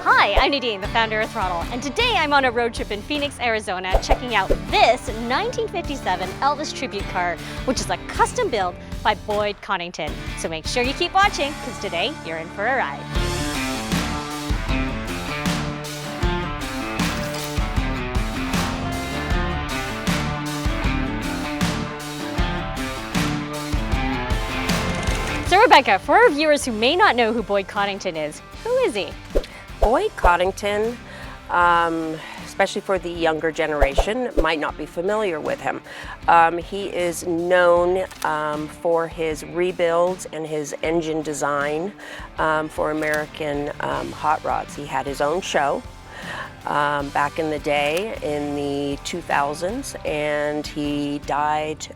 Hi, I'm Nadine, the founder of Throdle, and today I'm on a road trip in Phoenix, Arizona, checking out this 1957 Elvis tribute car, which is a custom build by Boyd Coddington. So make sure you keep watching, because today you're in for a ride. So Rebecca, for our viewers who may not know who Boyd Coddington is, who is he? Boyd Coddington, especially for the younger generation, might not be familiar with him. He is known for his rebuilds and his engine design for American hot rods. He had his own show back in the day in the 2000s, and he died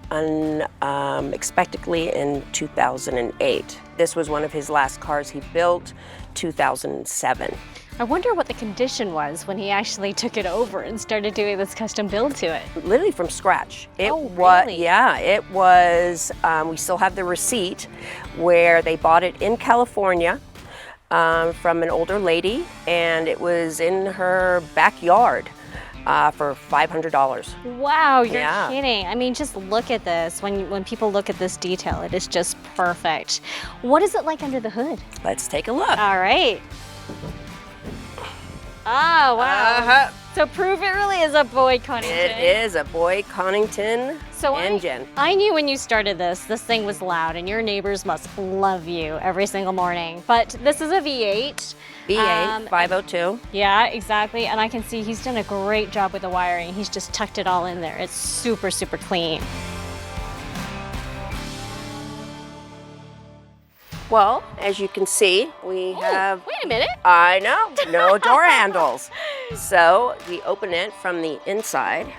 unexpectedly in 2008. This was one of his last cars he built, 2007. I wonder what the condition was when he actually took it over and started doing this custom build to it. Literally from scratch. It oh, was, really? Yeah, it was, we still have the receipt where they bought it in California from an older lady, and it was in her backyard for $500. Wow, you're kidding. I mean, just look at this. When people look at this detail, it is just perfect. What is it like under the hood? Let's take a look. All right. Oh, wow. So prove it really is a Boyd Coddington. It is a Boyd Coddington engine. I knew when you started this thing was loud and your neighbors must love you every single morning. But this is a V8. V8, 502. Yeah, exactly. And I can see he's done a great job with the wiring. He's just tucked it all in there. It's super, super clean. Well, as you can see, we have... Wait a minute. I know, no door handles. So we open it from the inside.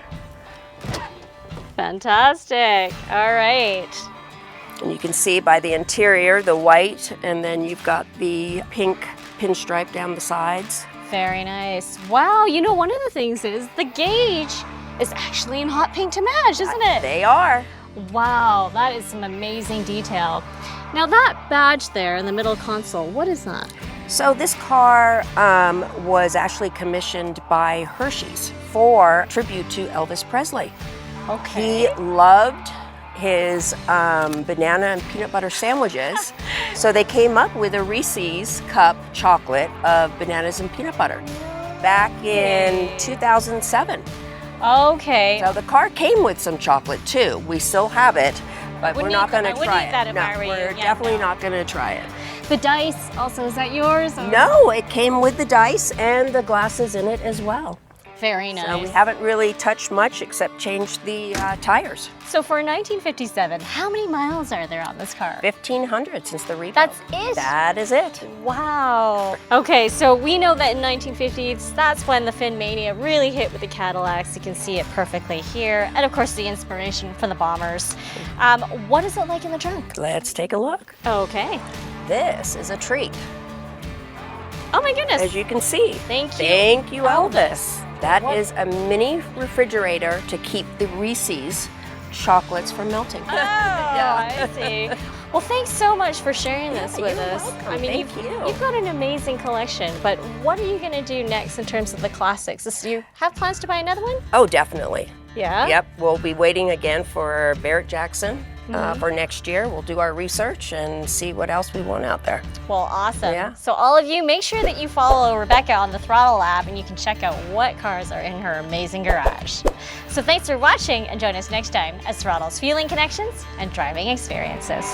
Fantastic. All right. And you can see by the interior, the white, and then you've got the pink pinstripe down the sides. Very nice. Wow, you know, one of the things is the gauge is actually in hot pink to match, isn't it? They are. Wow, that is some amazing detail. Now that badge there in the middle console, what is that? So this car was actually commissioned by Hershey's for tribute to Elvis Presley. Okay. He loved his banana and peanut butter sandwiches, so they came up with a Reese's cup chocolate of bananas and peanut butter back in 2007. Okay. So the car came with some chocolate too. We still have it, but we're not going to try it. We're definitely not going to try it. The dice also, is that yours? Or? No, it came with the dice and the glasses in it as well. Very nice. So we haven't really touched much except changed the tires. So for 1957, how many miles are there on this car? 1,500 since the rebuild. That's it? That is it. Wow. Okay, so we know that in 1950s, that's when the Fin Mania really hit with the Cadillacs. You can see it perfectly here. And of course, the inspiration from the Bombers. What is it like in the trunk? Let's take a look. Okay. This is a treat. Oh my goodness. As you can see. Thank you. Thank you, Elvis. That is a mini refrigerator to keep the Reese's chocolates from melting. Oh, I see. Well, thanks so much for sharing this with us. Welcome. I mean, you've got an amazing collection, but what are you going to do next in terms of the classics? Do you have plans to buy another one? Oh, definitely. Yeah? Yep, we'll be waiting again for Barrett Jackson for next year. We'll do our research and see what else we want out there. Well, awesome. Yeah. So all of you, make sure that you follow Rebecca on the Throdle app and you can check out what cars are in her amazing garage. So thanks for watching and join us next time as Throdle's fueling connections and driving experiences.